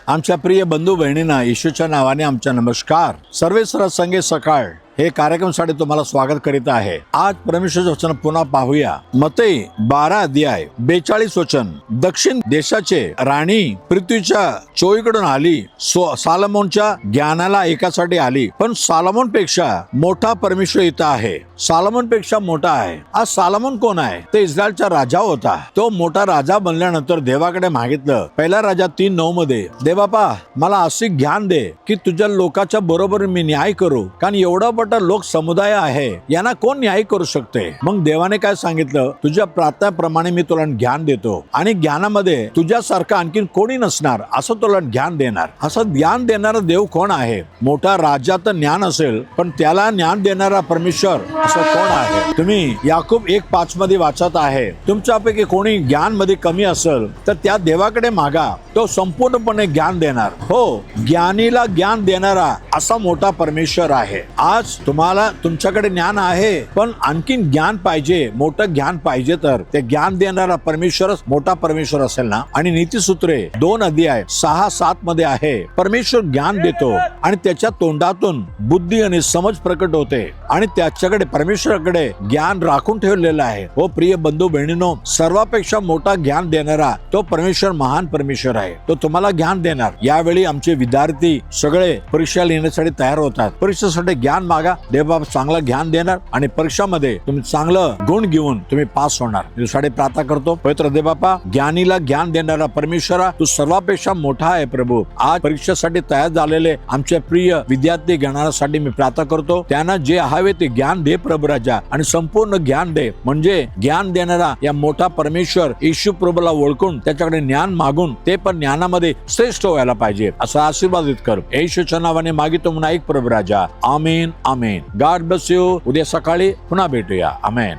आमच्या प्रिय बंधू बहिणींना येशूच्या नावाने आमचा नमस्कार। सर्वे संगे सकाळ हे कार्यक्रमासाठी तुम्हाला स्वागत करीत आहे। आज परमेश्वराचे वचन पुन्हा पाहूया। मत्ती 12 अध्याय 42 वचन। दक्षिण देशाचे राणी पृथ्वीच्या चोहीकडून आली, सालोमोनच्या ज्ञानाला ऐकासाठी आली, पण सालोमोन पेक्षा मोठा परमेश्वर इथं आहे। सालोमोन पेक्षा मोठा आहे। आज सालोमोन कोण आहे? ते इस्रायलचा राजा होता। तो मोठा राजा बनल्यानंतर देवाकडे मागितलं। पहिला राजा 3:9 मध्ये, देवापा मला असे ज्ञान दे की तुझ्या लोकांच्या बरोबर मी न्याय करू, कारण एवढा मोठा लोक समुदाय आहे, यांना कोण न्याय करू शकते। मग देवाने काय सांगितलं? तुझ्या प्रार्थनेप्रमाणे मी तुला ज्ञान देतो आणि ज्ञानामध्ये तुझ्यासारखं आणखीन कोणी नसणार, असं तुला ज्ञान देणार। असं ज्ञान देणारा देव कोण आहे? मोठा राजा तर ज्ञान असेल, पण त्याला ज्ञान देणारा परमेश्वर असं कोण आहे? तुम्ही याकूब 1:5 मध्ये वाचत आहे, तुमच्यापैकी कोणी ज्ञान मध्ये कमी असेल तर त्या देवाकडे मागा, तो संपूर्णपणे ज्ञान देणार। हो, ज्ञानीला ज्ञान देणारा असा मोठा परमेश्वर आहे। आज तुम्हाला तुमच्याकडे ज्ञान आहे, पण आणखीन ज्ञान पाहिजे, मोठं ज्ञान पाहिजे, तर ते ज्ञान देणारा परमेश्वरच मोठा परमेश्वर असेल ना। आणि नीतिसूत्रे 2 अध्याय 6-7 मध्ये आहे, परमेश्वर ज्ञान देतो आणि त्याच्या तोंडातून बुद्धी आणि समज प्रकट होते आणि त्याच्याकडे परमेश्वराकडे ज्ञान राखून ठेवलेलं आहे। हो प्रिय बंधू बहिणींनो, सर्वापेक्षा मोठा ज्ञान देणारा तो परमेश्वर महान परमेश्वर आहे। तो तुम्हाला ज्ञान देणार। यावेळी आमचे विद्यार्थी सगळे परीक्षा लिहिण्यासाठी तयार होतात। परीक्षेसाठी ज्ञान मागा, देवबाप चांगलं ज्ञान देणार आणि परीक्षामध्ये तुम्ही चांगलं गुण घेऊन तुम्ही पास होणार। तुझ्यासाठी प्रार्थना करतो। पवित्र देवबापा, ज्ञानीला ज्ञान देणारा परमेश्वरा, तू सर्वापेक्षा मोठा आहे प्रभू। आज परीक्षेसाठी तयार झालेले आमचे प्रिय विद्यार्थी गणासाठी मी प्रार्थना करतो, त्यांना जे हवे ते ज्ञान दे प्रभू राजा, आणि संपूर्ण ज्ञान दे, म्हणजे ज्ञान देणारा या मोठा परमेश्वर येशू प्रभूला ओळखून त्याच्याकडे ज्ञान मागून ते पण ज्ञानामध्ये श्रेष्ठ व्हायला पाहिजे, असा आशीर्वादित कर। येशूच्या नावाने मागितो म्हणून ऐक प्रभू राजा। आमेन आमेन। God bless you. उद्या सकाळी पुन्हा भेटूया। आमेन।